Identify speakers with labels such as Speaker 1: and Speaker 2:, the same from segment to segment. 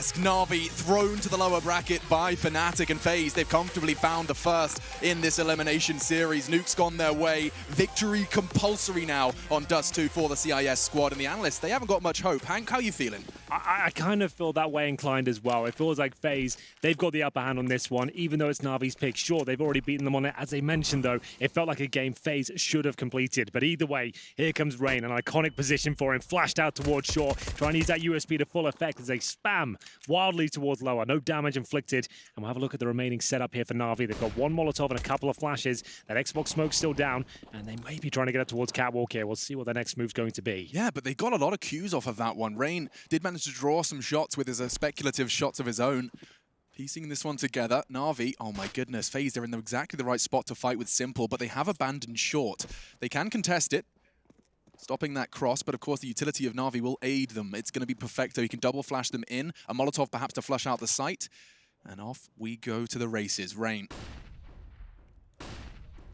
Speaker 1: Kafkaesque. Na'Vi thrown to the lower bracket by Fnatic and FaZe. They've comfortably found the first in this elimination series. Nuke's gone their way. Victory compulsory now on Dust2 for the CIS squad. And the analysts, they haven't got much hope. Hank, how are you feeling?
Speaker 2: I kind of feel that way inclined as well. It feels like FaZe, they've got the upper hand on this one, even though it's Na'Vi's pick. Sure, they've already beaten them on it. As they mentioned, though, it felt like a game FaZe should have completed. But either way, here comes Rain, an iconic position for him, flashed out towards shore, trying to use that USP to full effect as they spam wildly towards lower. No damage inflicted. And we'll have a look at the remaining setup here for Na'Vi. They've got one Molotov and a couple of flashes. That Xbox smoke's still down, and they may be trying to get up towards Catwalk here. We'll see what their next move's going to be.
Speaker 1: Yeah, but they got a lot of cues off of that one. Rain did manage to draw some shots with his speculative shots of his own. Piecing this one together, Na'Vi, oh my goodness, FaZe, they're in exactly the right spot to fight with Simple, but they have abandoned short. They can contest it, stopping that cross, but of course the utility of Na'Vi will aid them. It's going to be perfecto. He can double flash them in, a Molotov perhaps to flush out the site, and off we go to the races. Rain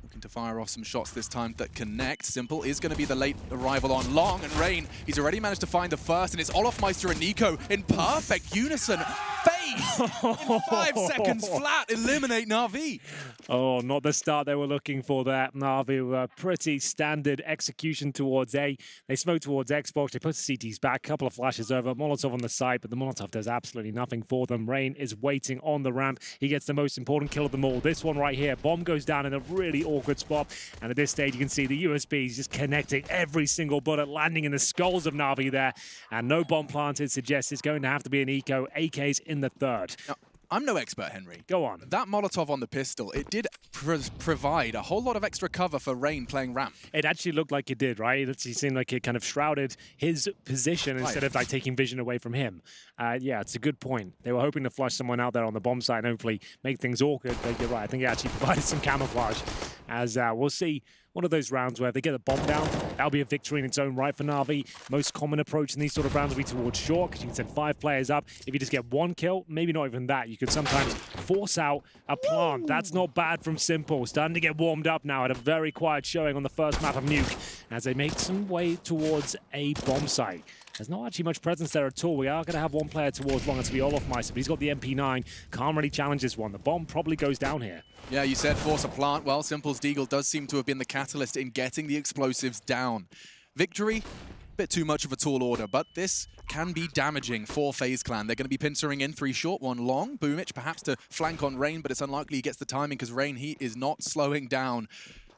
Speaker 1: looking to fire off some shots this time that connect. Simple is going to be the late arrival on Long, and Rain, he's already managed to find the first, and it's Olofmeister and Nico in perfect unison. FaZe in 5 seconds flat eliminate Na'Vi.
Speaker 2: Oh, not the start they were looking for there. Na'Vi were pretty standard execution towards A. They smoked towards Xbox. They put the CTs back, couple of flashes over. Molotov on the side, but the Molotov does absolutely nothing for them. Rain is waiting on the ramp. He gets the most important kill of them all. This one right here. Bomb goes down in a really awkward spot. And at this stage, you can see the USBs just connecting every single bullet, landing in the skulls of Na'Vi there. And no bomb planted suggests it's going to have to be an eco. AK's in the third.
Speaker 1: Now, I'm no expert, Henry.
Speaker 2: Go on.
Speaker 1: That Molotov on the pistol, it did provide a whole lot of extra cover for Rain playing ramp.
Speaker 2: It actually looked like it did, right? It seemed like it kind of shrouded his position instead of like taking vision away from him. Yeah, it's a good point. They were hoping to flush someone out there on the bomb site and hopefully make things awkward, but you're right. I think it actually provided some camouflage, as we'll see. One of those rounds where if they get the bomb down, that'll be a victory in its own right for Na'Vi. Most common approach in these sort of rounds will be towards short, because you can send 5 players up. If you just get 1 kill, maybe not even that, you could sometimes force out a plant. That's not bad from Simple. Starting to get warmed up now at a very quiet showing on the first map of Nuke, as they make some way towards a bomb site. There's not actually much presence there at all. We are going to have one player towards long, it's going to be Olofmeister, but he's got the MP9. Can't really challenge this one. The bomb probably goes down here.
Speaker 1: Yeah, you said force a plant. Well, Simple's Deagle does seem to have been the catalyst in getting the explosives down. Victory, bit too much of a tall order, but this can be damaging for FaZe Clan. They're going to be pincering in 3 short, 1 long. Boomich perhaps to flank on Rain, but it's unlikely he gets the timing because Rain, he is not slowing down.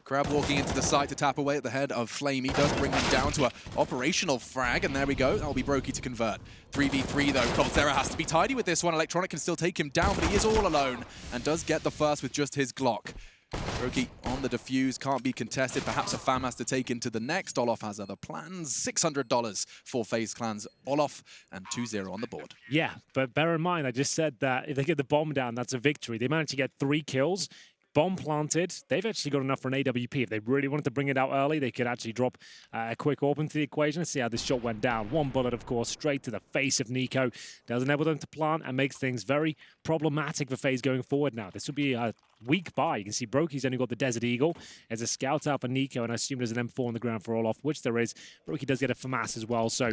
Speaker 1: Crab walking into the site to tap away at the head of Flame. He does bring them down to an operational frag, and there we go. That'll be Brokey to convert. 3v3 though. Coldzera has to be tidy with this one. Electronic can still take him down, but he is all alone and does get the first with just his Glock. Brokey on the defuse, can't be contested. Perhaps a fam has to take into the next. Olof has other plans. $600 for FaZe Clan's Olof, and 2-0 on the board.
Speaker 2: Yeah, but bear in mind, I just said that if they get the bomb down, that's a victory. They managed to get 3 kills. Bomb planted. They've actually got enough for an AWP. If they really wanted to bring it out early, they could actually drop a quick AWP into the equation. Let's see how this shot went down. 1 bullet, of course, straight to the face of Nico. Does enable them to plant and makes things very problematic for FaZe going forward now. This will be a weak buy. You can see Brokey's only got the Desert Eagle. There's a scout out for Nico, and I assume there's an M4 on the ground for Olof, which there is. Brokey does get a FAMAS as well, so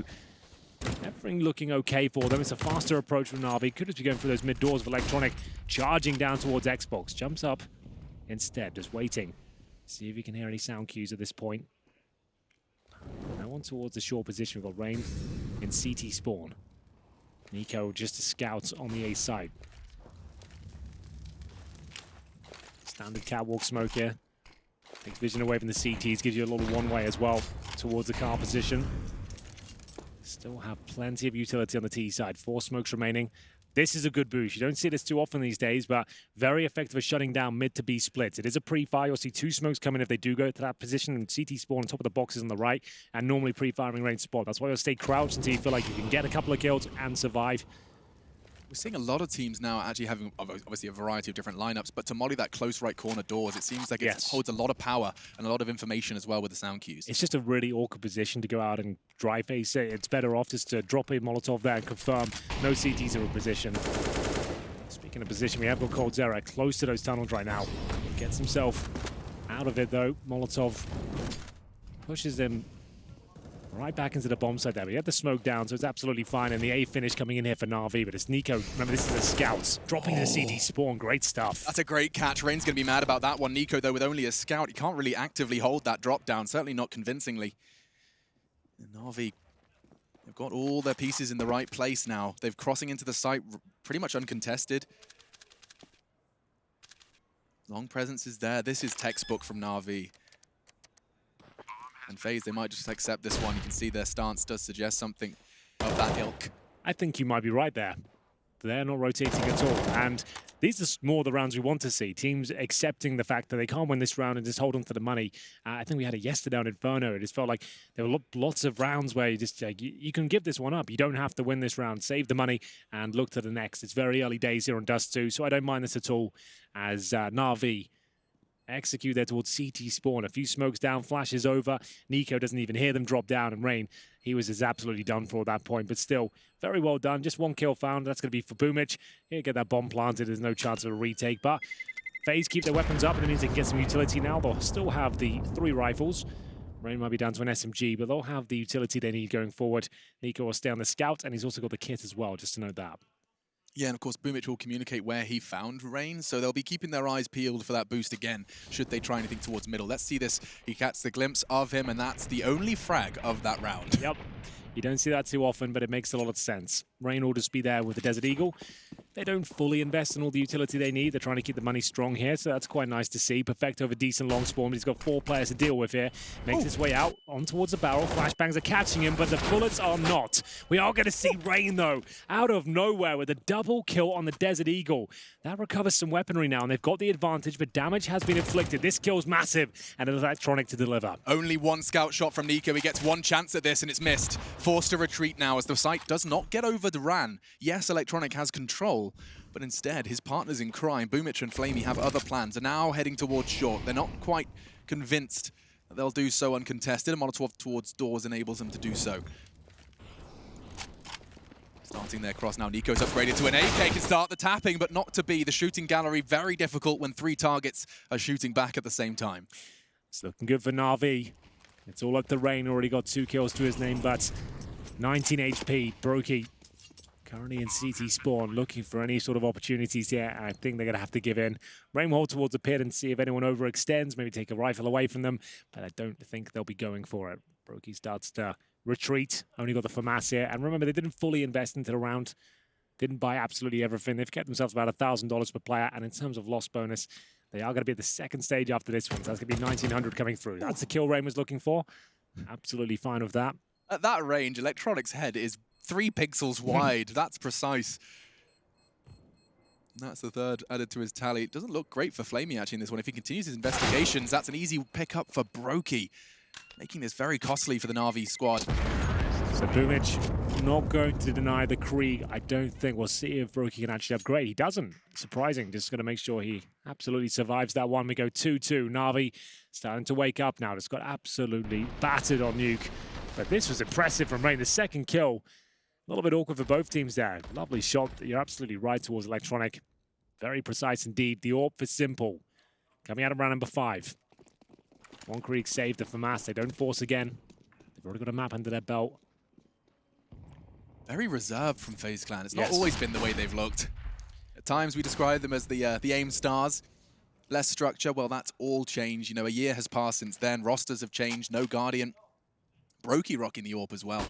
Speaker 2: everything looking okay for them. It's a faster approach from Na'Vi. Could just be going through those mid doors of Electronic, charging down towards Xbox. Jumps up. Instead, just waiting. See if you can hear any sound cues at this point. No one towards the short position. We've got Rain in CT spawn. Nico just a scout on the A side. Standard catwalk smoke here. Takes vision away from the CTs, gives you a little one-way as well towards the car position. Still have plenty of utility on the T side. 4 smokes remaining. This is a good boost. You don't see this too often these days, but very effective at shutting down mid to B splits. It is a pre-fire. You'll see 2 smokes coming if they do go to that position, and CT spawn on top of the boxes on the right, and normally pre-firing range spot. That's why you'll stay crouched until you feel like you can get a couple of kills and survive.
Speaker 1: We're seeing a lot of teams now actually having obviously a variety of different lineups, but to molly that close right corner doors, it seems like it holds a lot of power and a lot of information as well with the sound cues.
Speaker 2: It's just a really awkward position to go out and dry face it. It's better off just to drop a Molotov there and confirm no CTs are in position. Speaking of position, we have got Coldzera close to those tunnels right now. Gets himself out of it though. Molotov pushes him Right back into the bomb site there. We had the smoke down, so it's absolutely fine. And the A finish coming in here for Na'Vi, but it's Nico. Remember, this is a scout. Dropping to the CD spawn. Great stuff.
Speaker 1: That's a great catch. Rain's going to be mad about that one. Nico, though, with only a scout, he can't really actively hold that drop down. Certainly not convincingly. And Na'Vi have got all their pieces in the right place now. They're crossing into the site pretty much uncontested. Long presence is there. This is textbook from Na'Vi. And FaZe, they might just accept this one. You can see their stance does suggest something of that ilk.
Speaker 2: I think you might be right there. They're not rotating at all. And these are more the rounds we want to see. Teams accepting the fact that they can't win this round and just hold on for the money. I think we had it yesterday on Inferno. It just felt like there were lots of rounds where you just you can give this one up. You don't have to win this round. Save the money and look to the next. It's very early days here on Dust2, so I don't mind this at all as Na'Vi execute there towards CT spawn. A few smokes down, flashes over. Nico doesn't even hear them drop down, and Rain, he was just absolutely done for at that point. But still, very well done. Just one kill found. That's going to be for Boomich. He'll get that bomb planted. There's no chance of a retake. But FaZe keep their weapons up, and it means they can get some utility now. They'll still have the 3 rifles. Rain might be down to an SMG, but they'll have the utility they need going forward. Nico will stay on the scout, and he's also got the kit as well, just to note that.
Speaker 1: Yeah, and of course, Boomich will communicate where he found Rain, so they'll be keeping their eyes peeled for that boost again, should they try anything towards middle. Let's see this. He catches the glimpse of him, and that's the only frag of that round.
Speaker 2: Yep. You don't see that too often, but it makes a lot of sense. Rain will just be there with the Desert Eagle. They don't fully invest in all the utility they need. They're trying to keep the money strong here, so that's quite nice to see. Perfecto of a decent long spawn, but he's got 4 players to deal with here. Makes his way out on towards the barrel. Flashbangs are catching him, but the bullets are not. We are going to see Rain, though, out of nowhere with a double kill on the Desert Eagle. That recovers some weaponry now, and they've got the advantage, but damage has been inflicted. This kill's massive, and an electronic to deliver.
Speaker 1: Only one scout shot from Nico. He gets one chance at this, and it's missed. Forced to retreat now as the site does not get over Duran. Yes, Electronic has control, but instead his partners in crime, Boomich and Flamey, have other plans. Are now heading towards short. They're not quite convinced that they'll do so uncontested. A Molotov towards doors enables them to do so. Starting their cross now. Nico's upgraded to an AK, can start the tapping, but not to be. The shooting gallery very difficult when 3 targets are shooting back at the same time.
Speaker 2: It's looking good for Na'Vi. It's all up to Rain. Already got 2 kills to his name, but 19 HP. Brokey currently in CT spawn, looking for any sort of opportunities here. I think they're going to have to give in. Rain will hold towards the pit and see if anyone overextends, maybe take a rifle away from them, but I don't think they'll be going for it. Brokey starts to retreat, only got the FAMAS here. And remember, they didn't fully invest into the round, didn't buy absolutely everything. They've kept themselves about $1,000 per player, and in terms of loss bonus, they are going to be at the second stage after this one, so that's going to be 1,900 coming through. That's the kill Rain was looking for. Absolutely fine with that.
Speaker 1: At that range, Electronic's head is 3 pixels wide. That's precise. And that's the 3rd added to his tally. It doesn't look great for Flamey actually in this one. If he continues his investigations, that's an easy pickup for Brokey, making this very costly for the Na'Vi squad.
Speaker 2: So Boomich not going to deny the Krieg, I don't think. We'll see if Brokey can actually upgrade. He doesn't. Surprising. Just going to make sure he absolutely survives that one. We go 2-2. Na'Vi starting to wake up now. Just got absolutely battered on Nuke. But this was impressive from Rain. The second kill, a little bit awkward for both teams there. Lovely shot. You're absolutely right towards Electronic. Very precise indeed. The AWP for Simple. Coming out of round number 5. One Krieg saved the FAMAS. They don't force again. They've already got a map under their belt.
Speaker 1: Very reserved from FaZe Clan. It's not always been the way they've looked. At times we describe them as the AIM stars. Less structure, well, that's all changed. You know, a year has passed since then. Rosters have changed. No Guardian. Brokey rocking the AWP as well.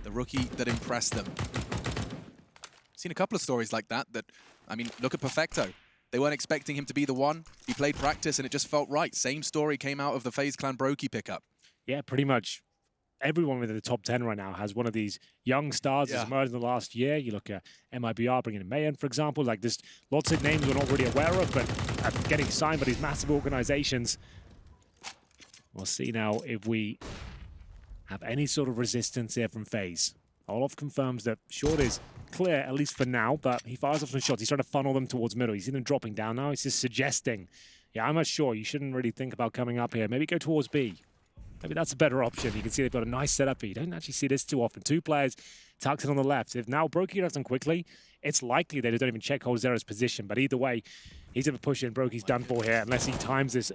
Speaker 1: The rookie that impressed them. Seen a couple of stories like that, I mean, look at Perfecto. They weren't expecting him to be the one. He played practice and it just felt right. Same story came out of the FaZe Clan Brokey pickup. Yeah,
Speaker 2: pretty much. Everyone within the top 10 right now has one of these young stars that's emerged in the last year. You look at MIBR bringing in Mayan, for example. Like, there's lots of names we're not really aware of, but getting signed by these massive organizations. We'll see now if we have any sort of resistance here from FaZe. Olof confirms that short is clear, at least for now, but he fires off some shots. He's trying to funnel them towards middle. He's seen them dropping down now. He's just suggesting, yeah, I'm not sure. You shouldn't really think about coming up here. Maybe go towards B. Maybe that's a better option. You can see they've got a nice setup here. You don't actually see this too often. 2 players tucked in on the left. If now Brokey does them quickly, it's likely they don't even check Holzera's position. But either way, he's going to push in. Brokey's done for here unless he times this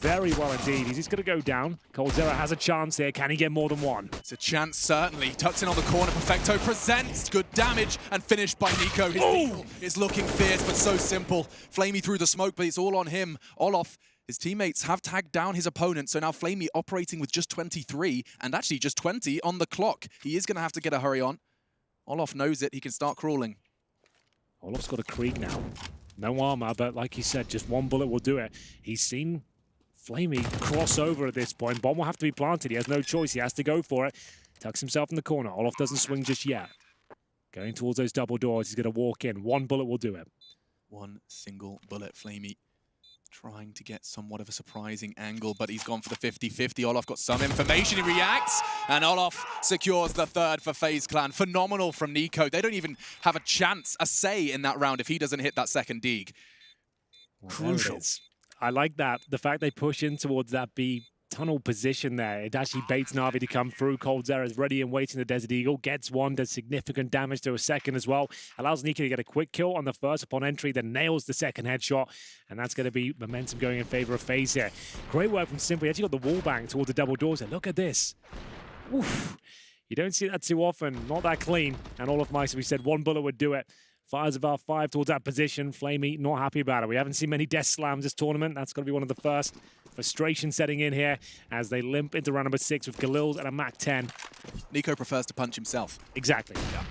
Speaker 2: very well indeed. He's just going to go down. coldzera has a chance here. Can he get more than one?
Speaker 1: It's a chance, certainly. Tucks in on the corner. Perfecto presents good damage and finished by Nico. His deal is looking fierce, but so simple. Flamey through the smoke, but it's all on him. Olof, his teammates have tagged down his opponent, so now Flamey operating with just 23 and actually just 20 on the clock. He is going to have to get a hurry on. Olof knows it. He can start crawling.
Speaker 2: Olof's got a Krieg now. No armor, but like he said, just one bullet will do it. He's seen Flamey cross over at this point. Bomb will have to be planted. He has no choice. He has to go for it. Tucks himself in the corner. Olof doesn't swing just yet. Going towards those double doors. He's going to walk in. One bullet will do it.
Speaker 1: One single bullet. Flamey trying to get somewhat of a surprising angle, but he's gone for the 50-50. Olof got some information. He reacts, and Olof secures the third for FaZe Clan. Phenomenal from Nico. They don't even have a chance, a say in that round if he doesn't hit that second dig.
Speaker 2: Well,
Speaker 1: crucial.
Speaker 2: I like that. The fact they push in towards that B tunnel position there. It actually baits Na'Vi to come through. coldzera is ready and waiting. The Desert Eagle gets one, does significant damage to a second as well. Allows Nico to get a quick kill on the first upon entry, then nails the second headshot. And that's going to be momentum going in favor of FaZe here. Great work from Simple. He actually got the wall bang towards the double doors. And look at this. Oof. You don't see that too often. Not that clean. And all of Mice, we said one bullet would do it. Fires about 5 towards that position. Flamey not happy about it. We haven't seen many death slams this tournament. That's going to be one of the first. Frustration setting in here as they limp into round number 6 with Galils and a Mac 10.
Speaker 1: Nico prefers to punch himself.
Speaker 2: Exactly.
Speaker 1: Yeah.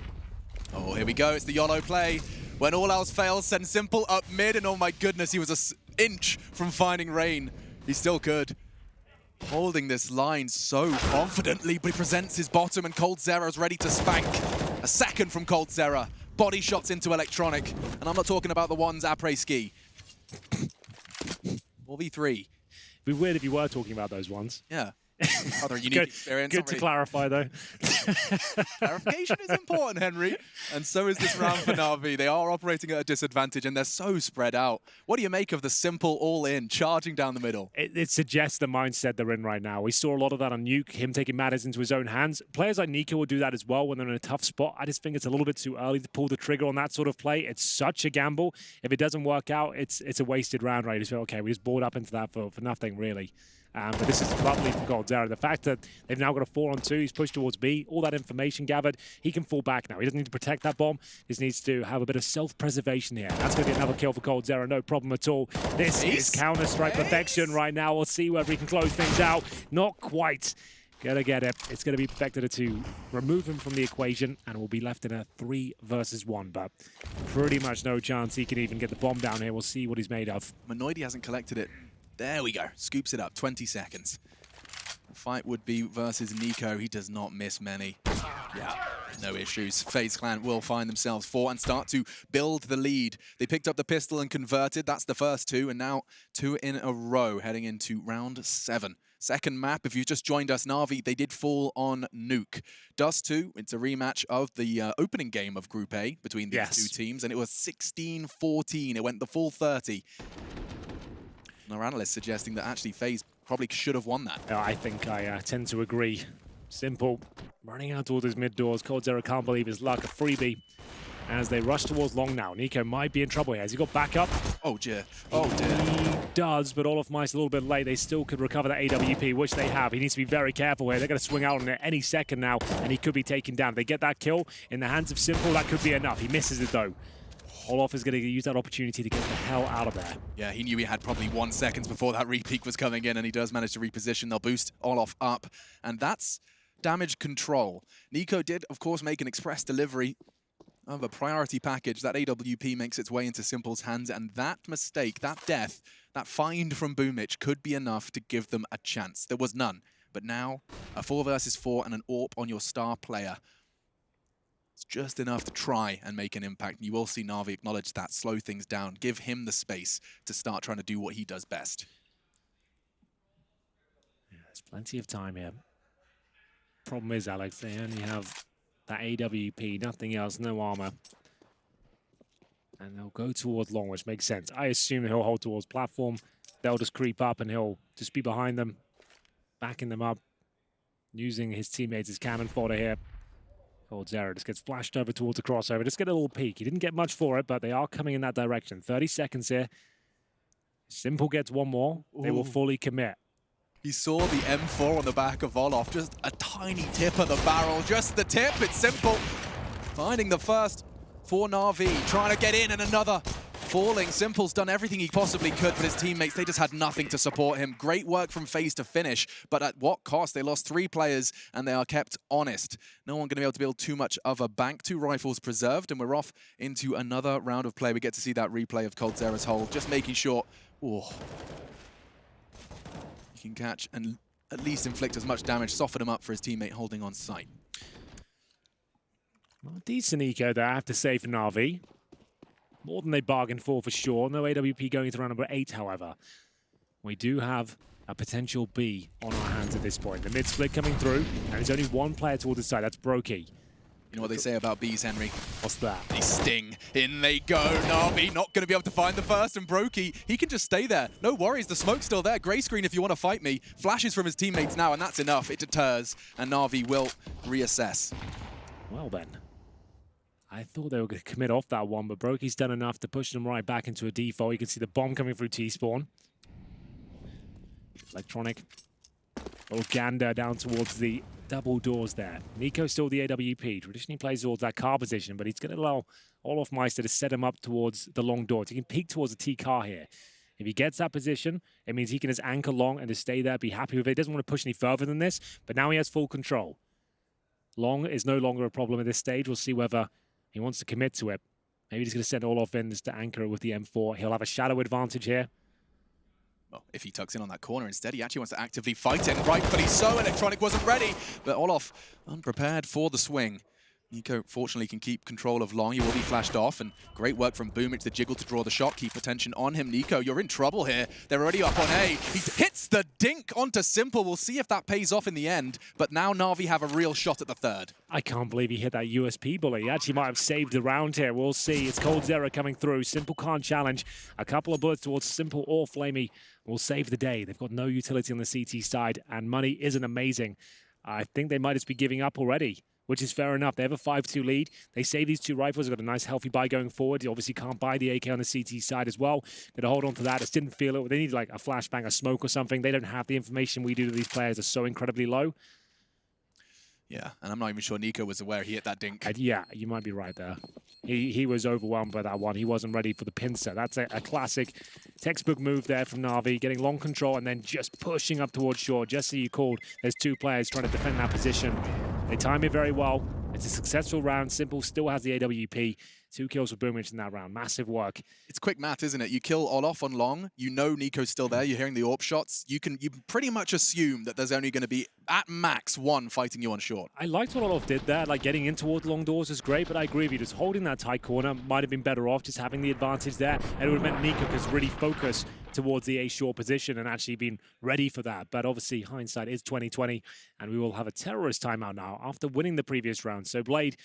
Speaker 1: Oh, here we go. It's the YOLO play. When all else fails, send Simple up mid, and oh my goodness, he was an inch from finding Rain. He still could. Holding this line so confidently, but he presents his bottom, and coldzera is ready to spank. A second from coldzera. Body shots into electronic, and I'm not talking about the ones après ski. 4v3.
Speaker 2: It'd be weird if you were talking about those ones.
Speaker 1: Yeah. Other unique experience.
Speaker 2: Good to clarify, though.
Speaker 1: Clarification is important, Henry. And so is this round for Na'Vi. They are operating at a disadvantage, and they're so spread out. What do you make of the Simple all-in, charging down the middle?
Speaker 2: It suggests the mindset they're in right now. We saw a lot of that on Nuke, him taking matters into his own hands. Players like Nico will do that as well when they're in a tough spot. I just think it's a little bit too early to pull the trigger on that sort of play. It's such a gamble. If it doesn't work out, it's a wasted round, right? You just feel, okay, we just bored up into that for nothing, really. But this is lovely from coldzera. The fact that they've now got a 4-on-2, he's pushed towards B, all that information gathered, he can fall back now. He doesn't need to protect that bomb. He just needs to have a bit of self-preservation here. That's going to be another kill for coldzera, no problem at all. This is Counter-Strike perfection right now. We'll see whether he can close things out. Not quite. Gonna get it. It's going to be Perfected to remove him from the equation, and we'll be left in a 3 versus 1. But pretty much no chance he can even get the bomb down here. We'll see what he's made of.
Speaker 1: Minoidi hasn't collected it. There we go. Scoops it up. 20 seconds. The fight would be versus Nico. He does not miss many. Yeah, no issues. FaZe Clan will find themselves 4 and start to build the lead. They picked up the pistol and converted. That's the first 2, and now 2 in a row heading into round 7. Second map, if you just joined us, Na'Vi, they did fall on Nuke. Dust2, it's a rematch of the opening game of Group A between these two teams, and it was 16-14. It went the full 30. Our analysts suggesting that actually FaZe probably should have won that.
Speaker 2: I think I tend to agree. Simple, running out towards his mid doors. coldzera can't believe his luck. A freebie as they rush towards long now. Nico might be in trouble here. Has he got backup?
Speaker 1: Oh dear. Oh dear.
Speaker 2: He does, but all of Mice a little bit late. They still could recover that AWP, which they have. He needs to be very careful here. They're going to swing out on it any second now, and he could be taken down. If they get that kill in the hands of Simple, that could be enough. He misses it though. Olof is going to use that opportunity to get the hell out of there.
Speaker 1: Yeah, he knew he had probably 1 second before that repeak was coming in, and he does manage to reposition. They'll boost Olof up, and that's damage control. Nico did, of course, make an express delivery of a priority package. That AWP makes its way into Simple's hands, and that mistake, that death, that find from Boomich could be enough to give them a chance. There was none, but now a 4 versus 4 and an AWP on your star player. It's just enough to try and make an impact. And you will see Na'Vi acknowledge that, slow things down, give him the space to start trying to do what he does best.
Speaker 2: Yeah, there's plenty of time here. Problem is, Alex, they only have that AWP, nothing else, no armor. And they'll go towards long, which makes sense. I assume he'll hold towards platform. They'll just creep up and he'll just be behind them, backing them up, using his teammates as cannon fodder here. coldzera just gets flashed over towards the crossover. Just get a little peek. He didn't get much for it, but they are coming in that direction. 30 seconds here. Simple gets one more, they will fully commit.
Speaker 1: You saw the M4 on the back of Olof, just a tiny tip of the barrel, just the tip, it's Simple. Finding the first for Na'Vi, trying to get in and another falling. Simple's done everything he possibly could, but his teammates, they just had nothing to support him. Great work from FaZe to finish, but at what cost? They lost 3 players and they are kept honest. No one going to be able to build too much of a bank. 2 rifles preserved, and we're off into another round of play. We get to see that replay of coldzera's hold, just making sure, he can catch and at least inflict as much damage, soften him up for his teammate holding on site.
Speaker 2: Well, decent eco there, I have to say, for Na'Vi. More than they bargained for sure. No AWP going into round number 8, however. We do have a potential B on our hands at this point. The mid-split coming through, and there's only one player towards the side. That's Brokey.
Speaker 1: You know what they say about Bs, Henry?
Speaker 2: What's that?
Speaker 1: They sting. In they go. Na'Vi not going to be able to find the first, and Brokey, he can just stay there. No worries, the smoke's still there. Grey screen if you want to fight me. Flashes from his teammates now, and that's enough. It deters, and Na'Vi will reassess.
Speaker 2: Well then. I thought they were going to commit off that one, but Brokey's done enough to push them right back into a default. You can see the bomb coming through T-spawn. Electronic. Little gander down towards the double doors there. Nico still the AWP. Traditionally plays towards that car position, but he's going to allow Olof Meister to set him up towards the long doors. He can peek towards the T-car here. If he gets that position, it means he can just anchor long and just stay there, be happy with it. He doesn't want to push any further than this, but now he has full control. Long is no longer a problem at this stage. We'll see whether he wants to commit to it. Maybe he's going to send Olof in just to anchor it with the M4. He'll have a shadow advantage here.
Speaker 1: Well, if he tucks in on that corner instead, he actually wants to actively fight it. Rightfully so, Electronic wasn't ready, but Olof unprepared for the swing. Nico, fortunately, can keep control of Long. He will be flashed off, and great work from Boomich, the jiggle to draw the shot, keep attention on him. Nico, you're in trouble here. They're already up on A. He hits the dink onto Simple. We'll see if that pays off in the end, but now Na'Vi have a real shot at the third.
Speaker 2: I can't believe he hit that USP bullet. He actually might have saved the round here. We'll see. It's coldzera coming through. Simple can't challenge. A couple of bullets towards Simple or Flamey will save the day. They've got no utility on the CT side, and money isn't amazing. I think they might just be giving up already, which is fair enough. They have a 5-2 lead. They save these 2 rifles. They've got a nice healthy buy going forward. You obviously can't buy the AK on the CT side as well. Got to hold on to that. Just didn't feel it. They need like a flashbang, a smoke or something. They don't have the information we do to these players. Are so incredibly low.
Speaker 1: Yeah, and I'm not even sure Nico was aware he hit that dink.
Speaker 2: Yeah, you might be right there. He was overwhelmed by that one. He wasn't ready for the pincer. That's a classic textbook move there from Na'Vi, getting long control and then just pushing up towards short. Just so you called, there's 2 players trying to defend that position. They time it very well. It's a successful round. Simple still has the AWP. 2 kills for Boomich in that round. Massive work.
Speaker 1: It's quick math, isn't it? You kill Olof on long. You know Nico's still there. You're hearing the AWP shots. You pretty much assume that there's only going to be, at max, 1 fighting you on short.
Speaker 2: I liked what Olof did there. Like, getting in towards long doors is great, but I agree with you. Just holding that tight corner might have been better off, just having the advantage there. And it would have meant Nico could really focus towards the A short position and actually been ready for that. But obviously, hindsight is 20/20, and we will have a terrorist timeout now after winning the previous round. So Blade,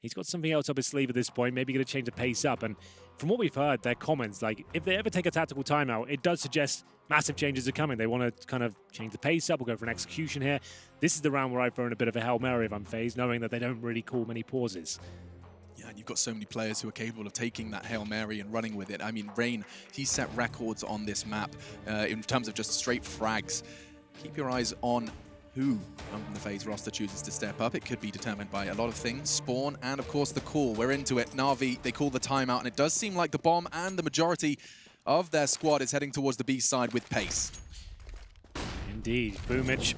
Speaker 2: he's got something else up his sleeve at this point, maybe going to change the pace up. And from what we've heard, their comments, like, if they ever take a tactical timeout, it does suggest massive changes are coming. They want to kind of change the pace up. We'll go for an execution here. This is the round where I throw in a bit of a Hail Mary if I'm FaZe, knowing that they don't really call many pauses.
Speaker 1: Yeah, and you've got so many players who are capable of taking that Hail Mary and running with it. I mean, Rain, he set records on this map in terms of just straight frags. Keep your eyes on who from the FaZe roster chooses to step up. It could be determined by a lot of things, spawn, and of course the call. We're into it. Na'Vi, they call the timeout, and it does seem like the bomb and the majority of their squad is heading towards the B side with pace.
Speaker 2: Indeed. Boomich,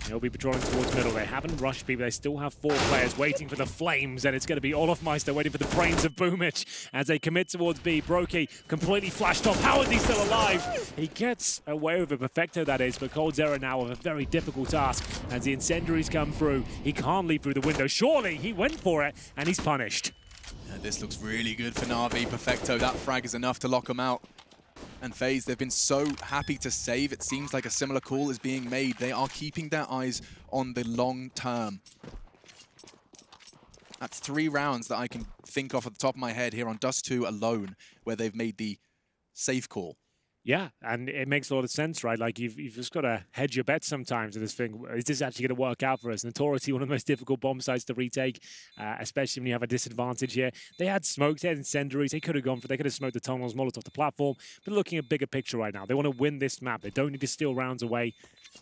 Speaker 2: he'll be patrolling towards middle. They haven't rushed people. They still have 4 players waiting for the flames, and it's going to be Olof Meister waiting for the brains of Boomich as they commit towards B. Brokey completely flashed off. How is he still alive? He gets away with it. Perfecto, that is, but coldzera now with a very difficult task as the incendiaries come through. He can't leave through the window. Surely he went for it, and he's punished.
Speaker 1: Yeah, this looks really good for Na'Vi. Perfecto, that frag is enough to lock him out. And FaZe, they've been so happy to save. It seems like a similar call is being made. They are keeping their eyes on the long term. That's 3 rounds that I can think of at the top of my head here on Dust2 alone, where they've made the safe call.
Speaker 2: Yeah, and it makes a lot of sense, right? Like you've just got to hedge your bets sometimes with this thing. Is this actually going to work out for us? Notoriously one of the most difficult bomb sites to retake, especially when you have a disadvantage here. They had smokes, they had incendiaries, they could have gone for, they could have smoked the tunnels, Molotov the platform, but looking at bigger picture right now. They want to win this map. They don't need to steal rounds away.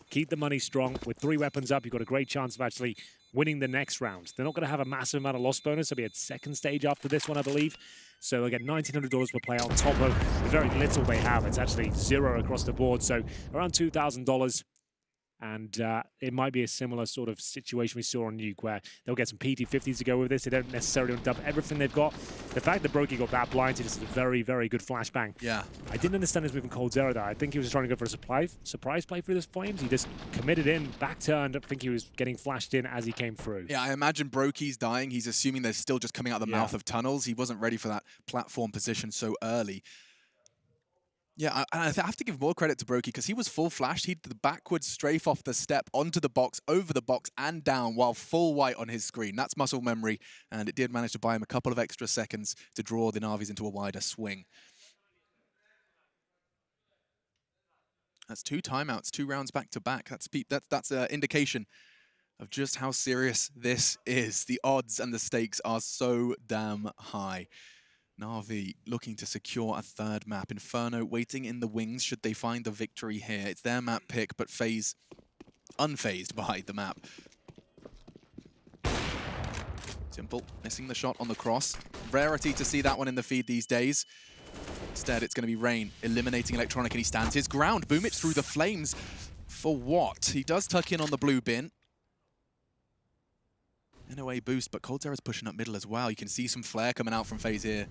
Speaker 2: Keep the money strong. With 3 weapons up, you've got a great chance of actually winning the next round. They're not going to have a massive amount of loss bonus. They'll be at second stage after this one, I believe. So they'll get $1,900 per player on top of the very little they have. It's actually 0 across the board, so around $2,000. And it might be a similar sort of situation we saw on Nuke, where they'll get some PT50s to go with this. They don't necessarily want to dump everything they've got. The fact that Brokey got that blinded is a very, very good flashbang.
Speaker 1: Yeah.
Speaker 2: I didn't understand his move in Coldzera there. I think he was trying to go for a surprise play through this Flames. He just committed in, back-turned. I think he was getting flashed in as he came through.
Speaker 1: Yeah, I imagine Brokey's dying. He's assuming they're still just coming out the mouth of tunnels. He wasn't ready for that platform position so early. Yeah, I have to give more credit to Brokey because he was full flashed. He did the backwards strafe off the step onto the box, over the box, and down while full white on his screen. That's muscle memory, and it did manage to buy him a couple of extra seconds to draw the Na'Vis into a wider swing. That's 2 timeouts, 2 rounds back to back. That's an indication of just how serious this is. The odds and the stakes are so damn high. Na'Vi looking to secure a 3rd map. Inferno waiting in the wings should they find the victory here. It's their map pick, but FaZe unfazed by the map. Simple missing the shot on the cross. Rarity to see that one in the feed these days. Instead, it's going to be Rain eliminating Electronic, and he stands his ground. Boomich through the flames. For what? He does tuck in on the blue bin. NOA boost, but Coldzera's pushing up middle as well. You can see some flare coming out from FaZe here.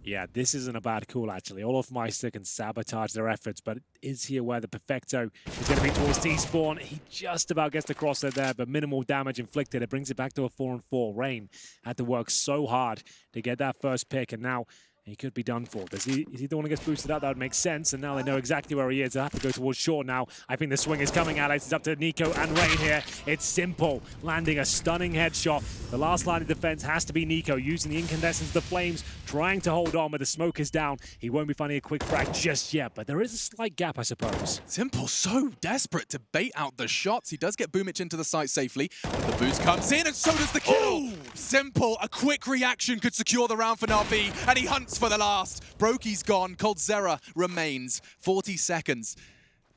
Speaker 2: Yeah, this isn't a bad call, actually. Olofmeister can sabotage their efforts, but is he aware the Perfecto is going to be towards T-spawn? He just about gets the crosshair there, but minimal damage inflicted. It brings it back to a 4-on-4. Rain had to work so hard to get that first pick, and now he could be done for. Is he the one who gets boosted up? That would make sense. And now they know exactly where he is. They have to go towards short now. I think the swing is coming, Alex. It's up to Nico and Rain here. It's Simple, landing a stunning headshot. The last line of defense has to be Nico, using the incandescence, the flames, trying to hold on, but the smoke is down. He won't be finding a quick frag just yet, but there is a slight gap, I suppose.
Speaker 1: Simple so desperate to bait out the shots. He does get Boomich into the site safely, but the boost comes in, and so does the kill. Ooh. Simple, a quick reaction could secure the round for Na'Vi, and he hunts for the last. Brokey's gone, Coldzera remains. 40 seconds.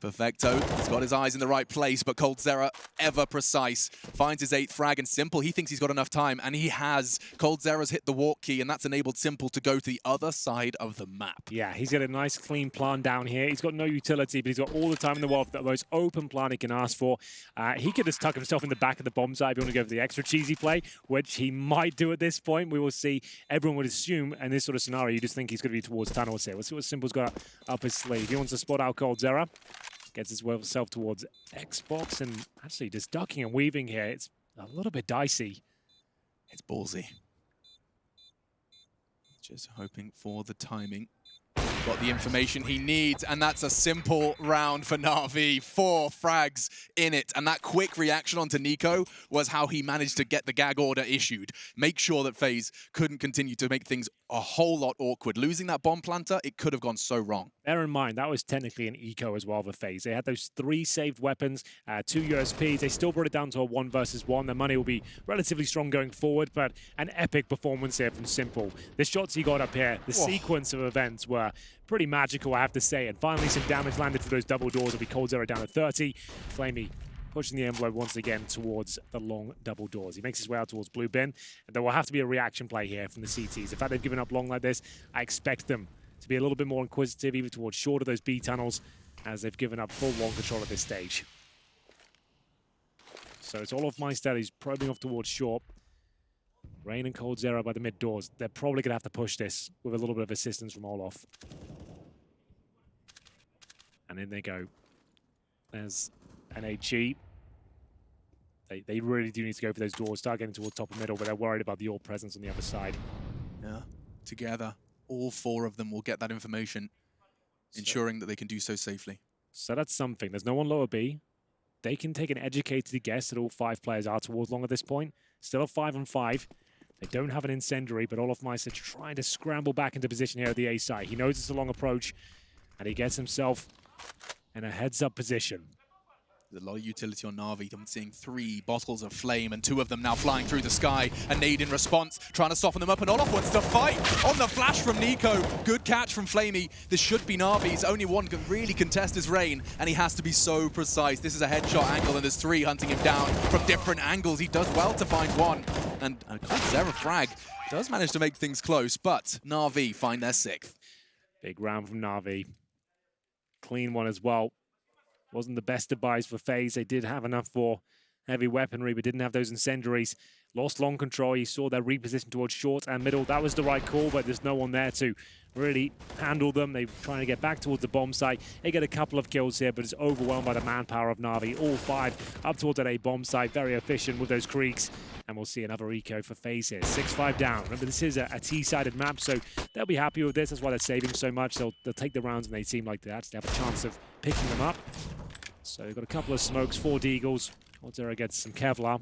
Speaker 1: Perfecto, he's got his eyes in the right place, but Coldzera, ever precise, finds his 8th frag, and Simple, he thinks he's got enough time, and he has. Coldzera's hit the walk key, and that's enabled Simple to go to the other side of the map.
Speaker 2: Yeah, he's got a nice clean plan down here. He's got no utility, but he's got all the time in the world, the most open plan he can ask for. He could just tuck himself in the back of the bomb site if you want to go for the extra cheesy play, which he might do at this point. We will see. Everyone would assume in this sort of scenario, you just think he's going to be towards tunnels here. We'll see what Simple's got up his sleeve. He wants to spot out Coldzera. Gets himself towards Xbox, and actually just ducking and weaving here. It's a little bit dicey.
Speaker 1: It's ballsy. Just hoping for the timing. Got the information he needs, and that's a simple round for Na'Vi. 4 frags in it, and that quick reaction onto Nico was how he managed to get the gag order issued. Make sure that FaZe couldn't continue to make things a whole lot awkward. Losing that bomb planter, it could have gone so wrong.
Speaker 2: Bear in mind, that was technically an eco as well for FaZe. They had those 3 saved weapons, 2 USPs. They still brought it down to a 1 versus 1. Their money will be relatively strong going forward, but an epic performance here from Simple. The shots he got up here, the sequence of events were pretty magical, I have to say. And finally, some damage landed for those double doors. It'll be Coldzera down to 30. Flamey pushing the envelope once again towards the long double doors. He makes his way out towards blue bin, and there will have to be a reaction play here from the CTs. The fact they've given up long like this, I expect them to be a little bit more inquisitive, even towards short of those B tunnels, as they've given up full long control at this stage. So it's Olofmeister. He's probing off towards short. Rain and Coldzera by the mid doors. They're probably going to have to push this with a little bit of assistance from Olof. And in they go. There's an HE. They really do need to go for those doors, start getting towards top of middle, but they're worried about the AWP presence on the other side.
Speaker 1: Yeah, together, all 4 of them will get that information, ensuring that they can do so safely.
Speaker 2: So that's something. There's no one lower B. They can take an educated guess that all 5 players are towards long at this point. Still a 5-on-5. They don't have an incendiary, but Olofmeister trying to scramble back into position here at the A side. He knows it's a long approach. and he gets himself in a heads-up position.
Speaker 1: There's a lot of utility on Na'Vi. I'm seeing 3 bottles of flame and 2 of them now flying through the sky. A nade in response, trying to soften them up, and Olof wants to fight on the flash from Nico. Good catch from Flamey. This should be Na'Vi's. Only one can really contest his Rain, and he has to be so precise. This is a headshot angle, and there's 3 hunting him down from different angles. He does well to find one, and Zera frag does manage to make things close, but Na'Vi find their 6th.
Speaker 2: Big round from Na'Vi. Clean one as well. Wasn't the best of buys for FaZe. They did have enough for heavy weaponry, but didn't have those incendiaries. Lost long control. You saw their reposition towards short and middle. That was the right call, but there's no one there to really handle them. They're trying to get back towards the bomb site. They get a couple of kills here, but it's overwhelmed by the manpower of Na'Vi. All 5 up towards that A bomb site. Very efficient with those creeks. And we'll see another eco for FaZe here. 6-5 down. Remember, this is a T-sided map, so they'll be happy with this. That's why they're saving so much. They'll take the rounds, and they seem like they actually have a chance of picking them up. So they've got a couple of smokes, 4 deagles. Zera gets some Kevlar.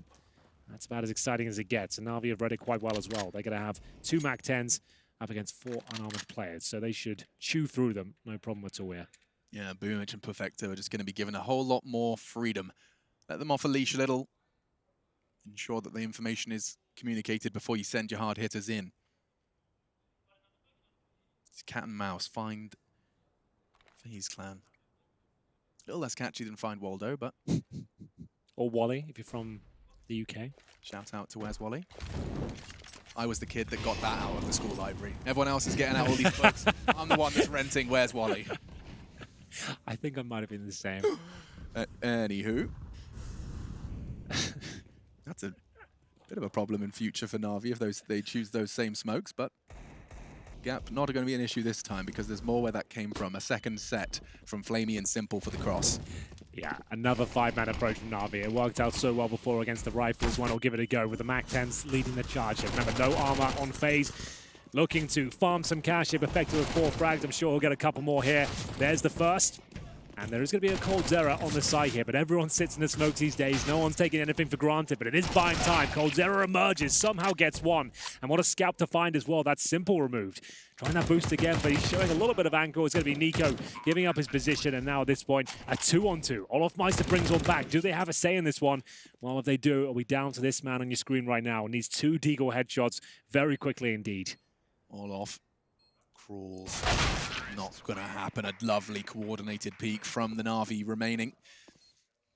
Speaker 2: That's about as exciting as it gets. And Na'Vi have read it quite well as well. They're going to have 2 MAC-10s up against 4 unarmored players. So they should chew through them. No problem at all here.
Speaker 1: Yeah, Boomich and Perfecto are just going to be given a whole lot more freedom. Let them off a leash a little. Ensure that the information is communicated before you send your hard hitters in. It's cat and mouse. Find FaZe Clan. A little less catchy than Find Waldo, but...
Speaker 2: Or Wally, if you're from the UK.
Speaker 1: Shout out to Where's Wally. I was the kid that got that out of the school library. Everyone else is getting out all these books. I'm the one that's renting Where's Wally.
Speaker 2: I think I might have been the same.
Speaker 1: Anywho. That's a bit of a problem in future for Na'Vi if they choose those same smokes, but gap not going to be an issue this time because there's more where that came from. A second set from Flamey and Simple for the cross.
Speaker 2: Yeah, another 5-man approach from Na'Vi. It worked out so well before against the Rifles. One will give it a go with the MAC-10s leading the charge here. Remember, no armor on FaZe. Looking to farm some cash here. Perfecto with 4 frags. I'm sure he'll get a couple more here. There's the first. And there is going to be a cold Zera on the side here, but everyone sits in the smoke these days. No one's taking anything for granted, but it is buying time. Cold Zera emerges, somehow gets one. And what a scalp to find as well. That's Simple removed. Trying that boost again, but he's showing a little bit of ankle. It's going to be Nico giving up his position, and now at this point, a 2-on-2. Olofmeister brings one back. Do they have a say in this one? Well, if they do, are we down to this man on your screen right now? Needs 2 Deagle headshots very quickly indeed.
Speaker 1: Olof crawls. Not going to happen. A lovely coordinated peek from the Na'Vi remaining.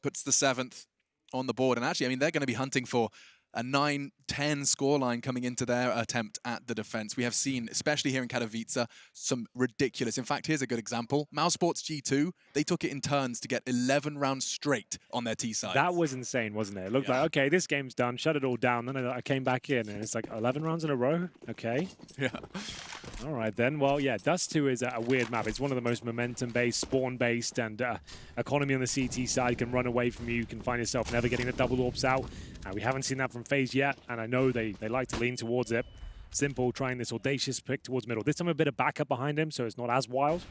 Speaker 1: Puts the 7th on the board. And actually, I mean, they're going to be hunting for a 9-10 scoreline coming into their attempt at the defense. We have seen, especially here in Katowice, some ridiculous. In fact, here's a good example. Mousesports G2, they took it in turns to get 11 rounds straight on their T side.
Speaker 2: That was insane, wasn't it? It looked like, okay, this game's done. Shut it all down. Then I came back in, and it's like 11 rounds in a row? Okay.
Speaker 1: Yeah.
Speaker 2: All right, then. Well, yeah, Dust2 is a weird map. It's one of the most momentum-based, spawn-based, and economy on the CT side can run away from you. You can find yourself never getting the double orbs out. We haven't seen that from FaZe yet, and I know they like to lean towards it. Simple trying this audacious pick towards middle. This time a bit of backup behind him, so it's not as wild.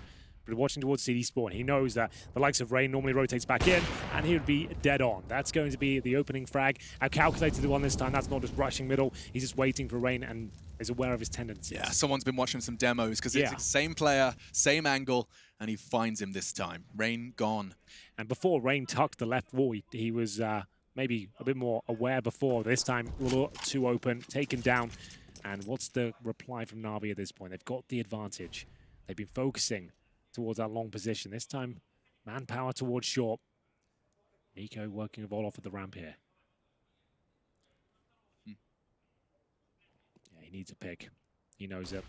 Speaker 2: But watching towards CD spawn, he knows that the likes of Rain normally rotates back in, and he would be dead on. That's going to be the opening frag. I've calculated the one this time. That's not just rushing middle. He's just waiting for Rain and is aware of his tendencies.
Speaker 1: Yeah, someone's been watching some demos because it's the same player, same angle, and he finds him this time. Rain gone.
Speaker 2: And before Rain tucked the left wall, he was maybe a bit more aware before. This time, a little too open, taken down. And what's the reply from Na'Vi at this point? They've got the advantage. They've been focusing towards that long position. This time, manpower towards short. Nico working with Olof at the ramp here. Yeah, he needs a pick. He knows it.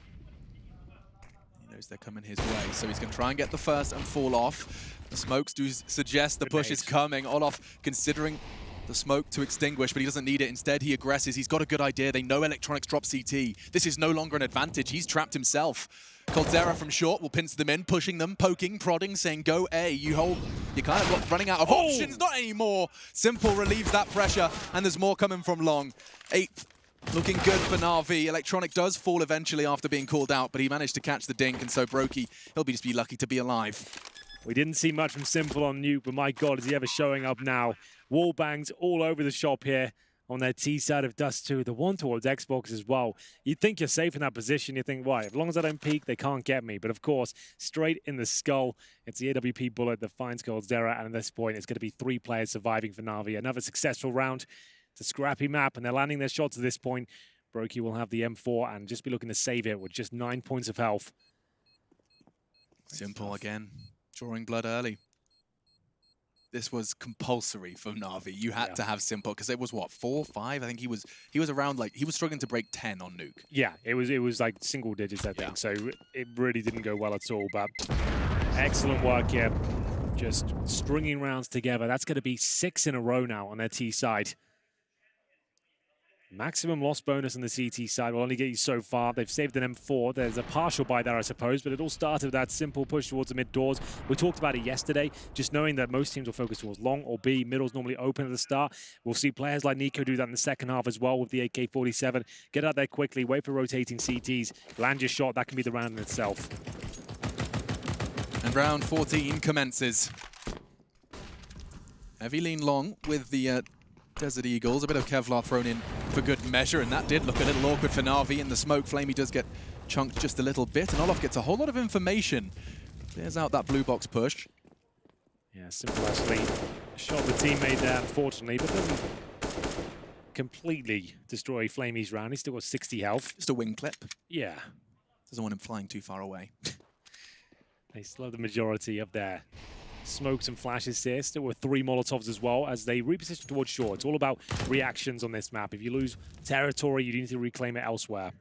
Speaker 1: He knows they're coming his way, so he's going to try and get the first and fall off. The smokes do suggest the push is coming. Olof considering the smoke to extinguish, but he doesn't need it. Instead, he aggresses. He's got a good idea. They know Electronics drop CT. This is no longer an advantage. He's trapped himself. Coldzera from short will pinch them in, pushing them, poking, prodding, saying, go A. You hold. You're kind of running out of options. Not anymore. Simple relieves that pressure, and there's more coming from long. 8th. Looking good for Na'Vi. Electronic does fall eventually after being called out, but he managed to catch the dink, and so Brokey, he'll just be lucky to be alive.
Speaker 2: We didn't see much from Simple on Nuke, but my God, is he ever showing up now. Wall bangs all over the shop here. on their T side of Dust2, the one towards Xbox as well. You'd think you're safe in that position. You think, right, as long as I don't peek, they can't get me. But of course, straight in the skull, it's the AWP bullet that finds Goldzera. And at this point, it's going to be 3 players surviving for Na'Vi. Another successful round. It's a scrappy map, and they're landing their shots at this point. Brokey will have the M4 and just be looking to save it with just 9 points of health.
Speaker 1: Simple again, drawing blood early. This was compulsory for Na'Vi. You had to have Simple because it was what, 4, 5? I think he was around, like, he was struggling to break 10 on Nuke.
Speaker 2: Yeah, it was like single digits, I think. So it really didn't go well at all. But excellent work here, just stringing rounds together. That's going to be 6 in a row now on their T side. Maximum loss bonus on the CT side will only get you so far. They've saved an M4. There's a partial buy there, I suppose, but it all started with that simple push towards the mid doors. We talked about it yesterday, just knowing that most teams will focus towards long or B. Middle's normally open at the start. We'll see players like Nico do that in the second half as well with the AK-47. Get out there quickly, wait for rotating CTs, land your shot. That can be the round in itself.
Speaker 1: And round 14 commences. Heavy lean long with the Desert Eagles. A bit of Kevlar thrown in for good measure, and that did look a little awkward for Na'Vi. In the smoke, Flamey does get chunked just a little bit, and Olof gets a whole lot of information. Clears out that blue box push.
Speaker 2: Yeah, Simple actually shot the teammate there, unfortunately, but doesn't completely destroy Flamey's round. He's still got 60 health.
Speaker 1: Just a wing clip.
Speaker 2: Yeah.
Speaker 1: Doesn't want him flying too far away.
Speaker 2: They still have the majority of their smokes and flashes here. Still with 3 Molotovs as well as they reposition towards shore. It's all about reactions on this map. If you lose territory, you need to reclaim it elsewhere.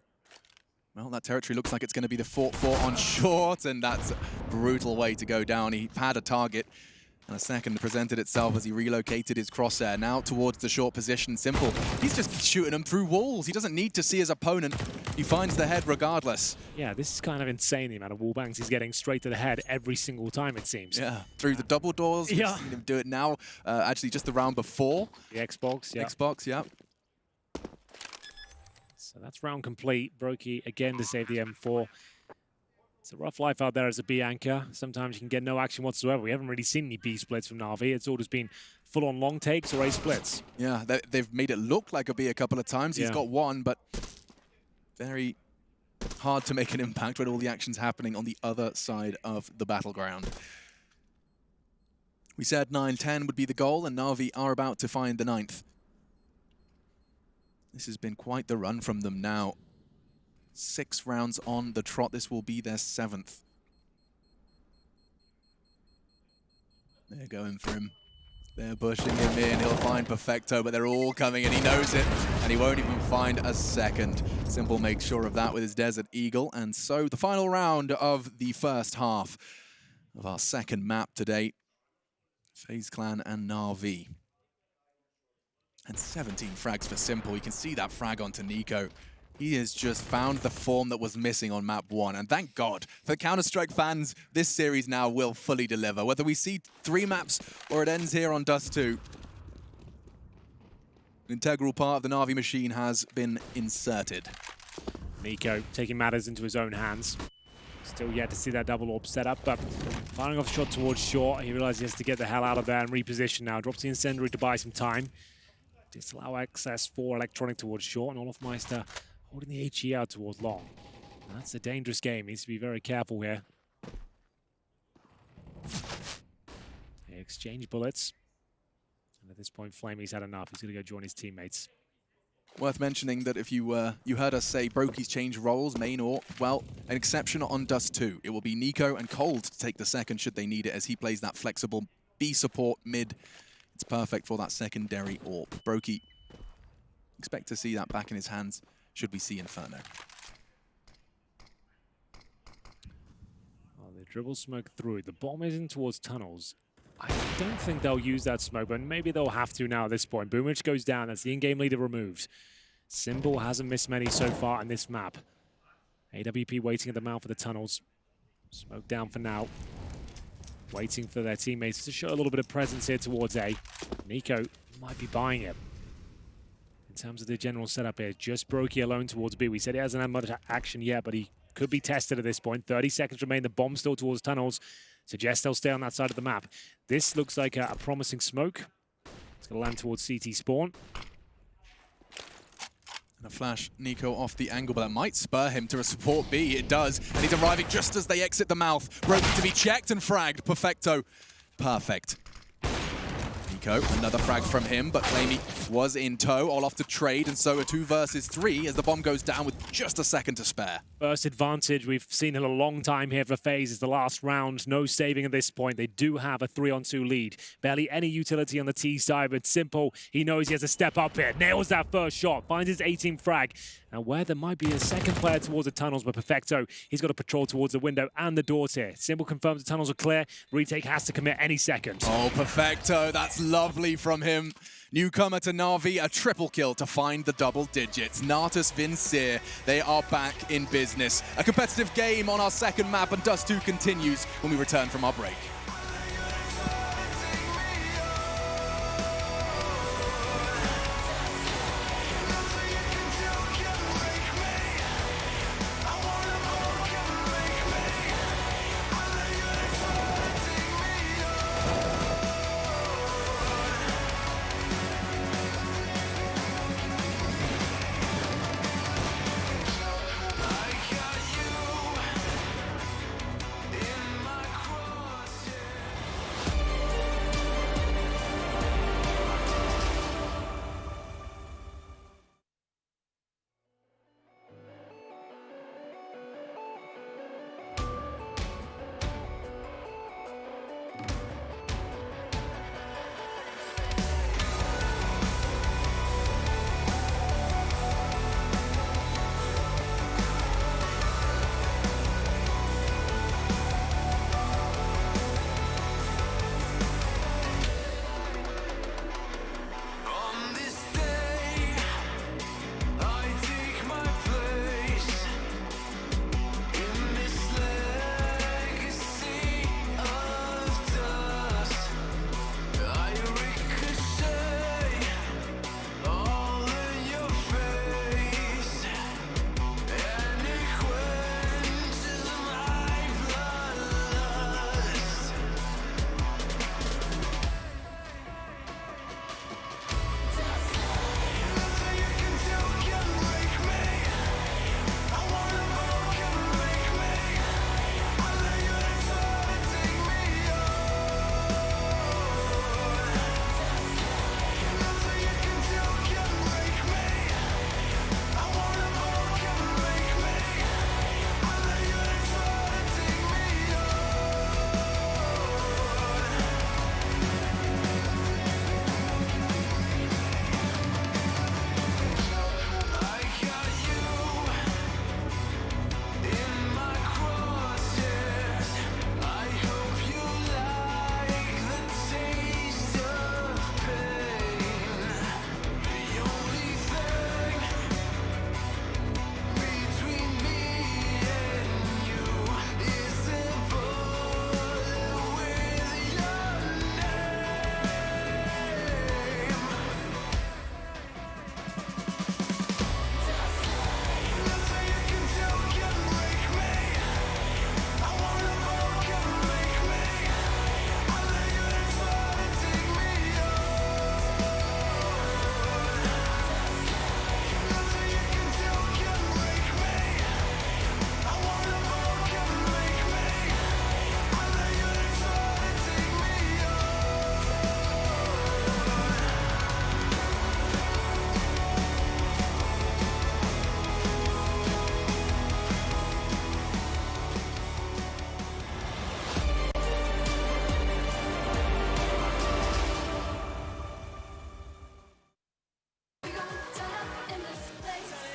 Speaker 1: Well, that territory looks like it's going to be the fort on short, and that's a brutal way to go down. He had a target, and a second presented itself as he relocated his crosshair. Now towards the short position, Simple. He's just shooting them through walls. He doesn't need to see his opponent. He finds the head regardless.
Speaker 2: Yeah, this is kind of insane, the amount of wall bangs he's getting straight to the head every single time, it seems.
Speaker 1: Yeah, through the double doors.
Speaker 2: Yeah.
Speaker 1: We've seen him do it now. Actually, just the round before.
Speaker 2: The Xbox, yeah.
Speaker 1: Xbox, yeah.
Speaker 2: So that's round complete. Brokey again to save the M4. It's a rough life out there as a B anchor. Sometimes you can get no action whatsoever. We haven't really seen any B splits from Na'Vi. It's all just been full-on long takes or A splits.
Speaker 1: Yeah, they've made it look like a B a couple of times. He's got one, but very hard to make an impact when all the action's happening on the other side of the battleground. We said 9-10 would be the goal, and Na'Vi are about to find the 9th. This has been quite the run from them now. 6 rounds on the trot. This will be their 7th. They're going for him. They're pushing him in. He'll find Perfecto, but they're all coming, and he knows it, and he won't even find a second. Simple makes sure of that with his Desert Eagle, and so the final round of the first half of our second map today. FaZe Clan and Na'Vi. And 17 frags for Simple. You can see that frag onto Nico. He has just found the form that was missing on map 1. And thank God, for Counter-Strike fans, this series now will fully deliver. Whether we see 3 maps or it ends here on Dust2, an integral part of the Na'Vi machine has been inserted.
Speaker 2: Nico taking matters into his own hands. Still yet to see that double orb set up, but firing off a shot towards short. He realizes he has to get the hell out of there and reposition now. Drops the incendiary to buy some time. Disallow access for electronic towards short, and Olofmeister holding the HE out towards long. That's a dangerous game. Needs to be very careful here. They exchange bullets. And at this point, Flamey's had enough. He's going to go join his teammates.
Speaker 1: Worth mentioning that if you heard us say Brokey's changed roles, main or, well, an exception on Dust2. It will be Nico and Cold to take the second should they need it, as he plays that flexible B support mid. It's perfect for that secondary AWP. Brokey, expect to see that back in his hands should we see Inferno.
Speaker 2: Well, they dribble smoke through. The bomb is in towards tunnels. I don't think they'll use that smoke, but maybe they'll have to now at this point. Boomich goes down. That's the in-game leader removed. Symbol hasn't missed many so far on this map. AWP waiting at the mouth of the tunnels. Smoke down for now. Waiting for their teammates to show a little bit of presence here towards A. Nico might be buying it. In terms of the general setup here, just Brokey alone towards B. We said he hasn't had much action yet, but he could be tested at this point. 30 seconds remain. The bomb still towards tunnels. Suggests they'll stay on that side of the map. This looks like a promising smoke. It's going to land towards CT spawn.
Speaker 1: A flash Nico off the angle, but that might spur him to a support B. It does, and he's arriving just as they exit the mouth. Broken to be checked and fragged. Perfecto. Perfect. Nico, another frag from him, but Claimy was in tow, all off to trade, and so a 2 versus 3 as the bomb goes down with just a second to spare.
Speaker 2: First advantage we've seen in a long time here for FaZe is the last round. No saving at this point. They do have a 3-on-2 lead. Barely any utility on the T side, but Simple, he knows he has to step up here. Nails that first shot, finds his 18th frag. And where there might be a second player towards the tunnels, but Perfecto, he's got to patrol towards the window and the doors here. Simple confirms the tunnels are clear. Retake has to commit any second.
Speaker 1: Oh, Perfecto, that's lovely from him. Newcomer to Na'Vi, a triple kill to find the double digits. Natus Vincere, they are back in business. A competitive game on our second map, and Dust2 continues when we return from our break.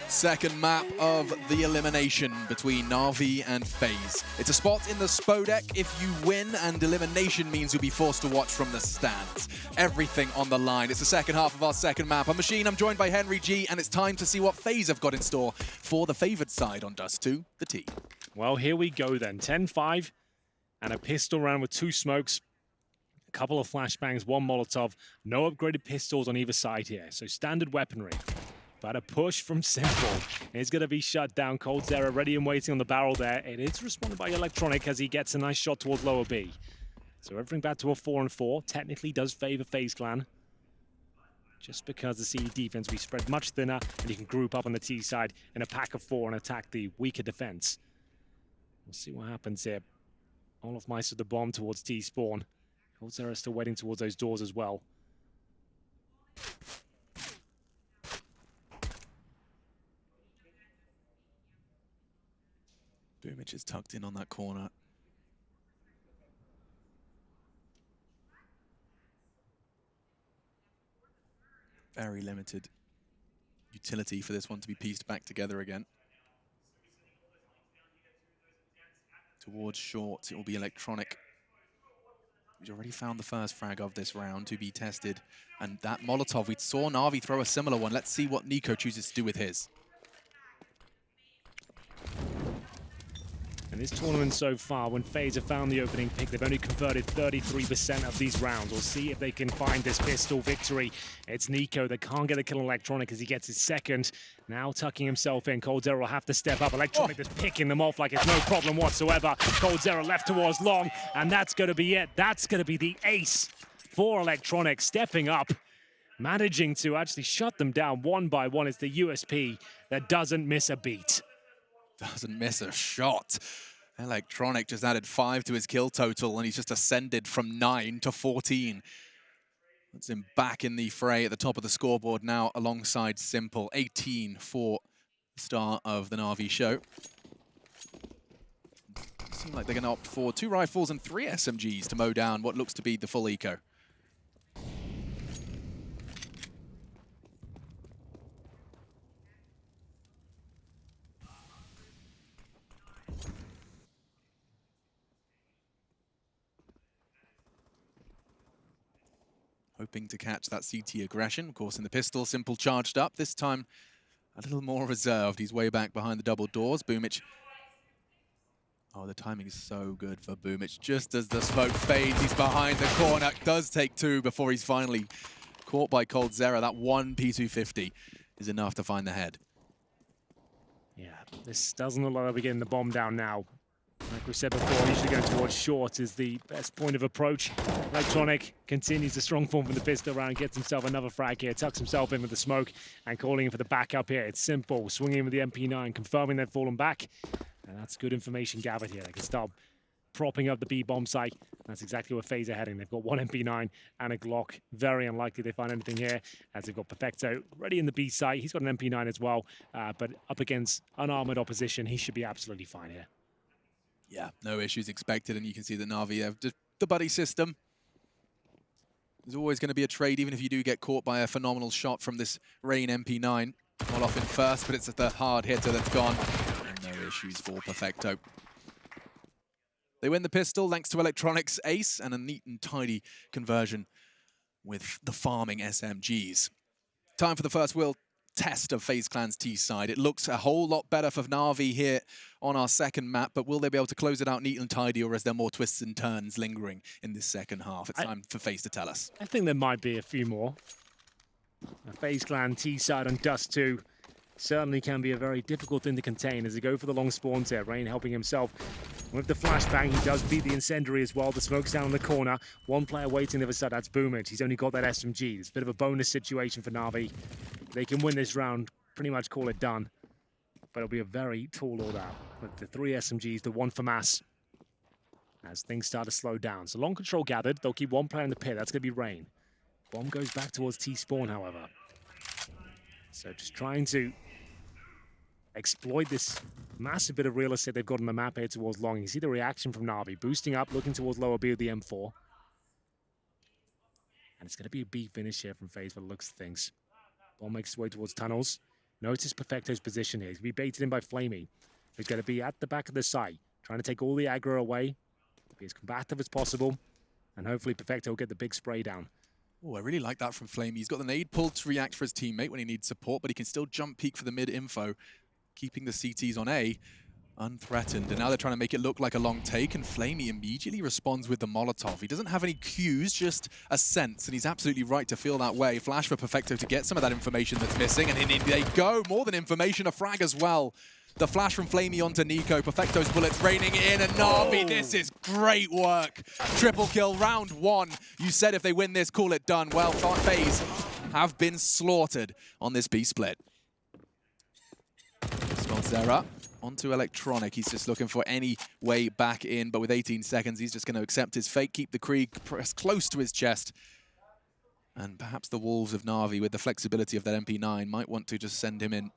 Speaker 1: Second map of the elimination between Na'Vi and FaZe. It's a spot in the Spodek if you win, and elimination means you'll be forced to watch from the stands. Everything on the line. It's the second half of our second map. I'm Machine, I'm joined by Henry G, and it's time to see what FaZe have got in store for the favored side on Dust2, the T.
Speaker 2: Well, here we go then. 10-5 and a pistol round with 2 smokes. A couple of flashbangs, 1 Molotov. No upgraded pistols on either side here, so standard weaponry. But a push from Simple. It's going to be shut down. Coldzera ready and waiting on the barrel there. It is responded by Electronic as he gets a nice shot towards lower B. So everything back to a 4-on-4. Technically does favor FaZe Clan. just because the CE defense will be spread much thinner, and you can group up on the T side in a pack of 4 and attack the weaker defense. We'll see what happens here. All of mice with the bomb towards T spawn. coldzera still waiting towards those doors as well.
Speaker 1: Boomich is tucked in on that corner. Very limited utility for this one to be pieced back together again. Towards short, it will be electronic. We've already found the first frag of this round to be tested. And that Molotov, we saw Na'Vi throw a similar one. Let's see what Nico chooses to do with his.
Speaker 2: And this tournament so far, when FaZe have found the opening pick, they've only converted 33% of these rounds. We'll see if they can find this pistol victory. It's Nico that can't get a kill on Electronic as he gets his second. Now tucking himself in. coldzera will have to step up. Electronic just picking them off like it's no problem whatsoever. coldzera left towards long, and that's going to be it. That's going to be the ace for Electronic, stepping up, managing to actually shut them down one by one. It's the USP that doesn't miss a beat.
Speaker 1: Doesn't miss a shot. Electronic just added 5 to his kill total, and he's just ascended from 9 to 14. Puts him back in the fray at the top of the scoreboard now alongside Simple. 18 for the start of the Na'Vi show. Seems like they're going to opt for 2 rifles and 3 SMGs to mow down what looks to be the full eco. Hoping to catch that CT aggression. Of course, in the pistol, Simple charged up. This time, a little more reserved. He's way back behind the double doors. Boomich. Oh, the timing is so good for Boomich. Just as the smoke fades, he's behind the corner. Does take 2 before he's finally caught by coldzera. That one P250 is enough to find the head.
Speaker 2: Yeah, this doesn't look like we're getting the bomb down now. Like we said before, usually going towards short is the best point of approach. Electronic continues the strong form from the pistol round, gets himself another frag here, tucks himself in with the smoke, and calling in for the backup here. It's Simple, swinging in with the MP9, confirming they've fallen back. And that's good information gathered here. They can start propping up the B-bomb site. That's exactly where FaZe are heading. They've got 1 MP9 and a Glock. Very unlikely they find anything here, as they've got Perfecto ready in the B site. He's got an MP9 as well, but up against unarmored opposition, he should be absolutely fine here.
Speaker 1: Yeah, no issues expected, and you can see that Na'Vi have just the buddy system. There's always going to be a trade, even if you do get caught by a phenomenal shot from this Rain MP9. Not off in first, but it's the hard hitter that's gone. And no issues for Perfecto. They win the pistol thanks to Electronic's ace and a neat and tidy conversion with the farming SMGs. Time for the first wheel test of FaZe Clan's T side. It looks a whole lot better for Na'Vi here on our second map, but will they be able to close it out neat and tidy, or is there more twists and turns lingering in this second half? It's time for FaZe to tell us.
Speaker 2: I think there might be a few more. A FaZe Clan T side on Dust2 certainly can be a very difficult thing to contain as they go for the long spawns here. Rain helping himself with the flashbang. He does beat the incendiary as well. The smoke's down in the corner. 1 player waiting the other side. That's Boomich. He's only got that SMG. It's a bit of a bonus situation for Na'Vi. They can win this round, pretty much call it done. But it'll be a very tall order with the 3 SMGs, the 1 for mass, as things start to slow down. So long control gathered. They'll keep 1 player in the pit. That's going to be Rain. Bomb goes back towards T-spawn, however. So just trying to exploit this massive bit of real estate they've got on the map here towards long. You see the reaction from Na'Vi. Boosting up, looking towards lower B with the M4. And it's going to be a B finish here from FaZe by the looks of things. Bomb makes its way towards tunnels. Notice Perfecto's position here. He's going to be baited in by Flamey, who's going to be at the back of the site, trying to take all the aggro away, be as combative as possible, and hopefully Perfecto will get the big spray down.
Speaker 1: Oh, I really like that from Flamey. He's got the nade pulled to react for his teammate when he needs support, but he can still jump peek for the mid info, keeping the CTs on A unthreatened. And now they're trying to make it look like a long take, and Flamey immediately responds with the Molotov. He doesn't have any cues, just a sense, and he's absolutely right to feel that way. Flash for Perfecto to get some of that information that's missing, and in they go. More than information, a frag as well. The flash from Flamey onto Nico. Perfecto's bullets raining in, and Na'Vi, this is great work. Triple kill, round 1. You said if they win this, call it done. Well, FaZe have been slaughtered on this B split. Vincere onto Electronic. He's just looking for any way back in, but with 18 seconds, he's just going to accept his fate, keep the Krieg pressed close to his chest. And perhaps the Wolves of Na'Vi, with the flexibility of that MP9, might want to just send him in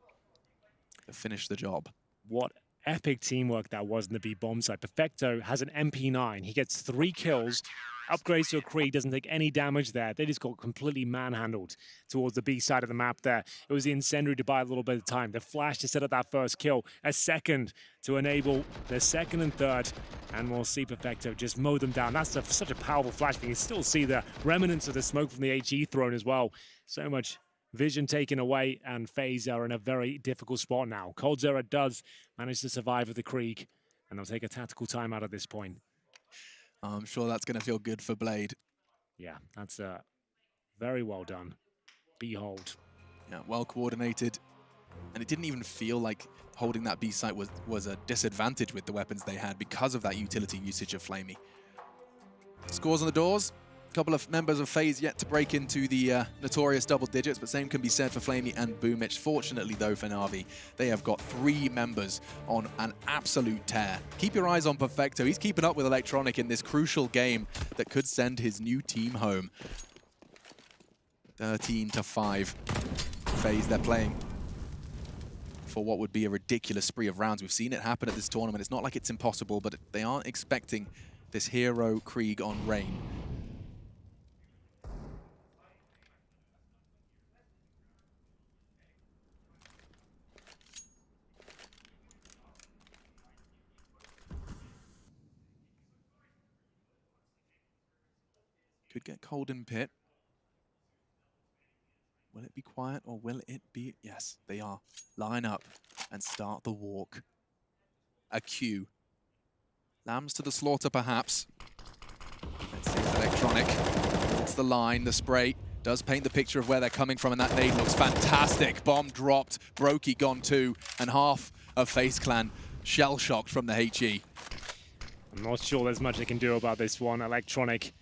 Speaker 1: to finish the job.
Speaker 2: What epic teamwork that was in the B bomb side. Perfecto has an MP9. He gets 3 kills, upgrades to a Krieg, doesn't take any damage there. They just got completely manhandled towards the B side of the map there. It was the Incendiary to buy a little bit of time. The Flash to set up that first kill. A second to enable the second and third. And we'll see Perfecto just mow them down. That's such a powerful Flash. You can still see the remnants of the smoke from the HE thrown as well. So much vision taken away, and FaZe are in a very difficult spot now. coldzera does manage to survive with the Krieg, and they'll take a tactical timeout at this point.
Speaker 1: I'm sure that's going to feel good for Blade.
Speaker 2: Yeah, that's very well done. Behold.
Speaker 1: Yeah, well coordinated. And it didn't even feel like holding that B site was a disadvantage with the weapons they had because of that utility usage of Flamey. Scores on the doors. A couple of members of FaZe yet to break into the notorious double digits, but same can be said for Flamey and Boomich. Fortunately, though, for Na'Vi, they have got 3 members on an absolute tear. Keep your eyes on Perfecto. He's keeping up with Electronic in this crucial game that could send his new team home. 13-5. FaZe, they're playing for what would be a ridiculous spree of rounds. We've seen it happen at this tournament. It's not like it's impossible, but they aren't expecting this hero Krieg on Rain. Could get cold in pit. Will it be quiet or will it be? Yes, they are. Line up and start the walk. A Q. Lambs to the slaughter, perhaps. Let's see if Electronic holds the line. The spray does paint the picture of where they're coming from, and that nade looks fantastic. Bomb dropped. Brokey gone too, and half of FaZe Clan shell-shocked from the HE.
Speaker 2: I'm not sure there's much they can do about this one. Electronic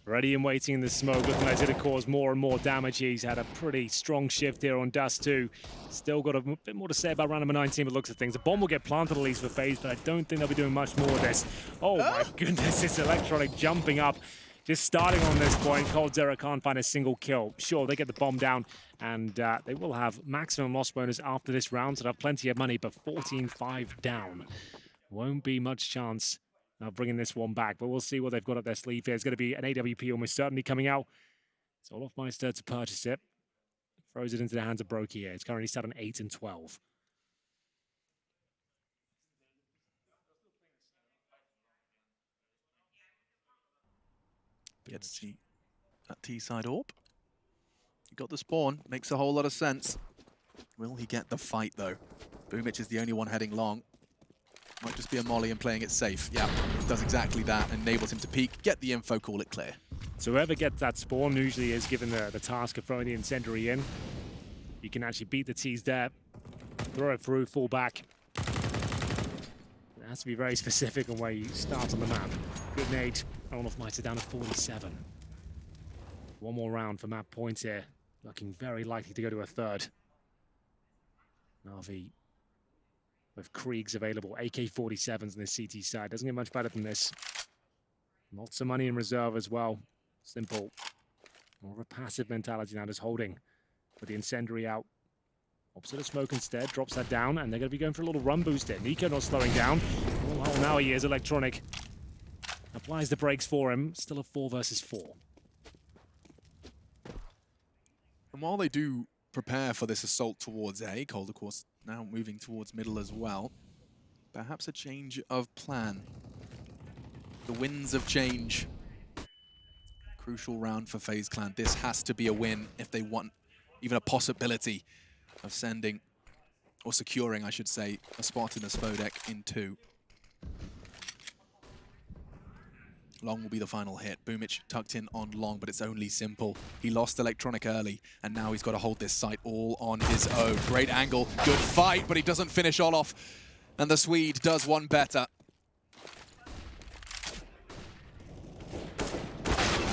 Speaker 2: ready and waiting in the smoke, looking like it's going to cause more and more damage. He's had a pretty strong shift here on Dust2. Still got a bit more to say about round number 19, but looks at things. The bomb will get planted at least for FaZe, but I don't think they'll be doing much more of this. Oh my goodness, it's Electronic jumping up. Just starting on this point, coldzera can't find a single kill. Sure, they get the bomb down, and they will have maximum loss bonus after this round, so they'll have plenty of money, but 14-5 down. Won't be much chance of bringing this one back, but we'll see what they've got up their sleeve here. It's going to be an AWP almost certainly coming out. It's all off Meister to purchase it. Throws it into the hands of Brokey here. It's currently sat on 8 and 12.
Speaker 1: Get to see that T-side AWP. He got the spawn. Makes a whole lot of sense. Will he get the fight, though? Boomich is the only one heading long. Might just be a molly and playing it safe. Yeah, does exactly that. Enables him to peek, get the info, call it clear.
Speaker 2: So whoever gets that spawn usually is given the task of throwing the Incendiary in. You can actually beat the T's there. Throw it through, fall back. It has to be very specific on where you start on the map. Good nade. Olaf Meister down to 47. One more round for map points here. Looking very likely to go to a third. Na'Vi with Kriegs available. AK-47s on this CT side. Doesn't get much better than this. Lots of money in reserve as well. Simple. More of a passive mentality now, just holding. With the Incendiary out. Opposite of smoke instead. Drops that down, and they're going to be going for a little run boost here. Nico not slowing down. Oh, now he is. Electronic applies the brakes for him. Still a 4 versus 4.
Speaker 1: And while they do prepare for this assault towards A, Cold, of course, now moving towards middle as well, perhaps a change of plan. The winds of change. Crucial round for FaZe Clan. This has to be a win if they want even a possibility of sending, or securing, I should say, a spot in the Spodek in 2. Long will be the final hit. Boomich tucked in on Long, but it's only simple. He lost Electronic early, and now he's got to hold this site all on his own. Great angle, good fight, but he doesn't finish Olof, and the Swede does one better.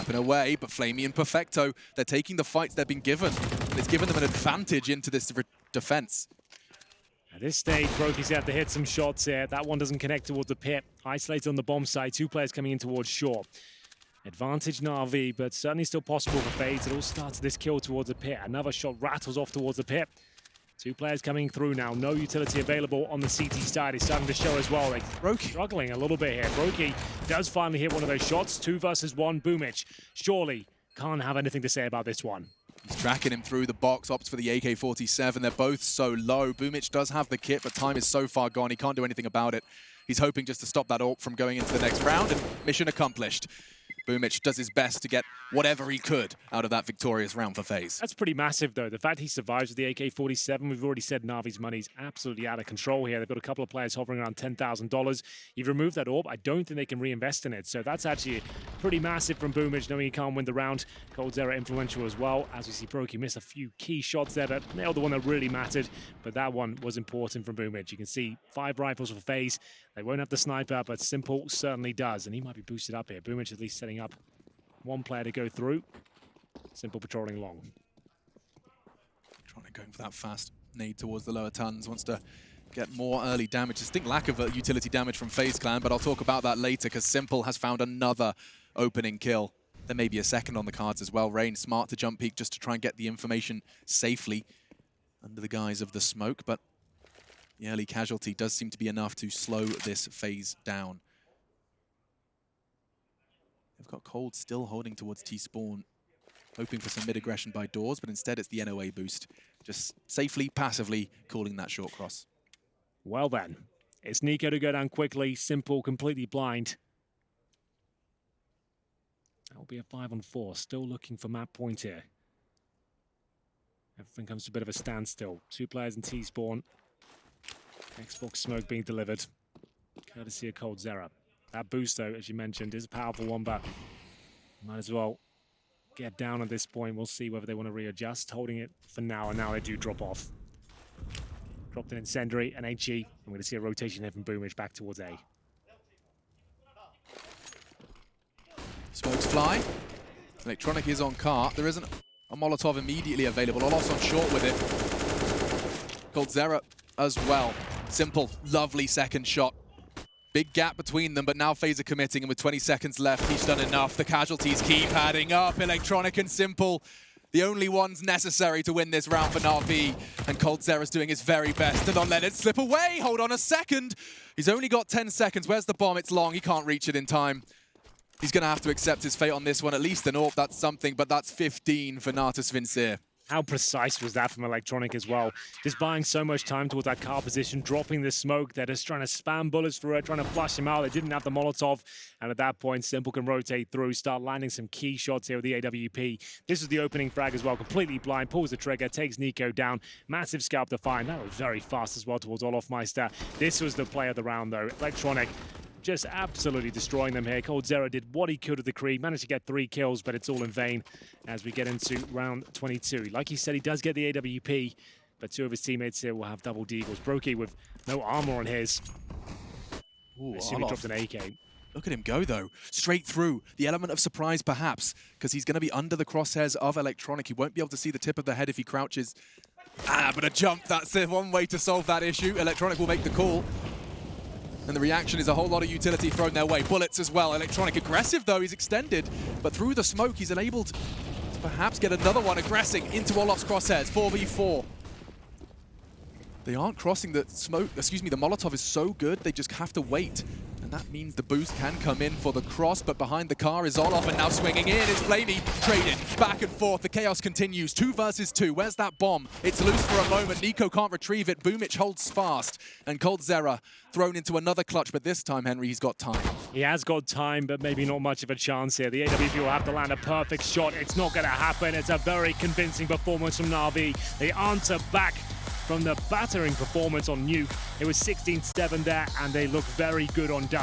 Speaker 1: Snapping away, but Flamey and Perfecto, they're taking the fights they've been given. And it's given them an advantage into this defense.
Speaker 2: At this stage, Brokey's have to hit some shots here. That one doesn't connect towards the pit. Isolated on the bomb side, 2 players coming in towards shore. Advantage Na'Vi, but certainly still possible for FaZe. It all starts this kill towards the pit. Another shot rattles off towards the pit. 2 players coming through now. No utility available on the CT side. It's starting to show as well. Like,
Speaker 1: Brokey
Speaker 2: struggling a little bit here. Brokey does finally hit one of those shots. 2 versus 1. Boomich surely can't have anything to say about this one.
Speaker 1: He's tracking him through the box, opts for the AK-47. They're both so low. Boomich does have the kit, but time is so far gone, he can't do anything about it. He's hoping just to stop that AWP from going into the next round, and mission accomplished. Boomich does his best to get whatever he could out of that victorious round for FaZe.
Speaker 2: That's pretty massive, though. The fact he survives with the AK-47, we've already said Na'Vi's money's absolutely out of control here. They've got a couple of players hovering around $10,000. You've removed that AWP. I don't think they can reinvest in it. So that's actually pretty massive from Boomich, knowing he can't win the round. coldzera influential as well. As we see, Brokey missed a few key shots there, but nailed the one that really mattered. But that one was important from Boomich. You can see 5 rifles for FaZe. They won't have the sniper, but Simple certainly does. And he might be boosted up here. Boomich at least setting up 1 player to go through. Simple patrolling long.
Speaker 1: Trying to go for that fast nade towards the lower tons. Wants to get more early damage. Distinct lack of utility damage from FaZe Clan, but I'll talk about that later because Simple has found another opening kill. There may be a second on the cards as well. Rain smart to jump peek just to try and get the information safely under the guise of the smoke, but the early casualty does seem to be enough to slow this FaZe down. They've got Cold still holding towards T-Spawn, hoping for some mid-aggression by doors, but instead it's the NOA boost. Just safely, passively calling that short cross.
Speaker 2: Well then, it's Nico to go down quickly. Simple, completely blind. That will be a 5-on-4. Still looking for map point here. Everything comes to a bit of a standstill. 2 players in T-Spawn. Xbox smoke being delivered. Courtesy of coldzera. That boost, though, as you mentioned, is a powerful one, but might as well get down at this point. We'll see whether they want to readjust. Holding it for now, and now they do drop off. Dropped an incendiary, an HE. I'm going to see a rotation here from Boomich back towards A.
Speaker 1: Smokes fly. Electronic is on cart. There isn't a Molotov immediately available. Olos on short with it. coldzera as well. Simple, lovely second shot. Big gap between them, but now FaZe are committing, and with 20 seconds left, he's done enough. The casualties keep adding up. Electronic and Simple, the only ones necessary to win this round for Na'Vi. And coldzera's doing his very best to not let it slip away. Hold on a second. He's only got 10 seconds. Where's the bomb? It's long. He can't reach it in time. He's going to have to accept his fate on this one. At least an AWP, that's something, but that's 15 for Natus Vincere.
Speaker 2: How precise was that from Electronic as well? Just buying so much time towards that car position, dropping the smoke. They're just trying to spam bullets through it, trying to flush him out. They didn't have the Molotov. And at that point, Simple can rotate through, start landing some key shots here with the AWP. This is the opening frag as well, completely blind. Pulls the trigger, takes Nico down. Massive scalp to find. That was very fast as well towards Olofmeister. This was the play of the round, though. Electronic just absolutely destroying them here. coldzera did what he could with the Kree, managed to get 3 kills, but it's all in vain as we get into round 22. Like he said, he does get the AWP, but 2 of his teammates here will have double deagles. Brokey with no armor on his.
Speaker 1: Ooh,
Speaker 2: I assume he dropped an AK.
Speaker 1: Look at him go, though. Straight through. The element of surprise, perhaps, because he's going to be under the crosshairs of Electronic. He won't be able to see the tip of the head if he crouches. But a jump, that's the one way to solve that issue. Electronic will make the call. And the reaction is a whole lot of utility thrown their way. Bullets as well. Electronic aggressive, though. He's extended. But through the smoke, he's enabled to perhaps get another one aggressing into Olof's crosshairs. 4v4. They aren't crossing the smoke. Excuse me, the Molotov is so good, they just have to wait. And that means the boost can come in for the cross, but behind the car is Olof, and now swinging in is Flamey. Traded back and forth. The chaos continues. 2 versus 2. Where's that bomb? It's loose for a moment. Nico can't retrieve it. Boomich holds fast. And coldzera thrown into another clutch, but this time, Henry, he's got time.
Speaker 2: He has got time, but maybe not much of a chance here. The AWP will have to land a perfect shot. It's not going to happen. It's a very convincing performance from Na'Vi. They answer back from the battering performance on Nuke. It was 16-7 there, and they look very good on Dust.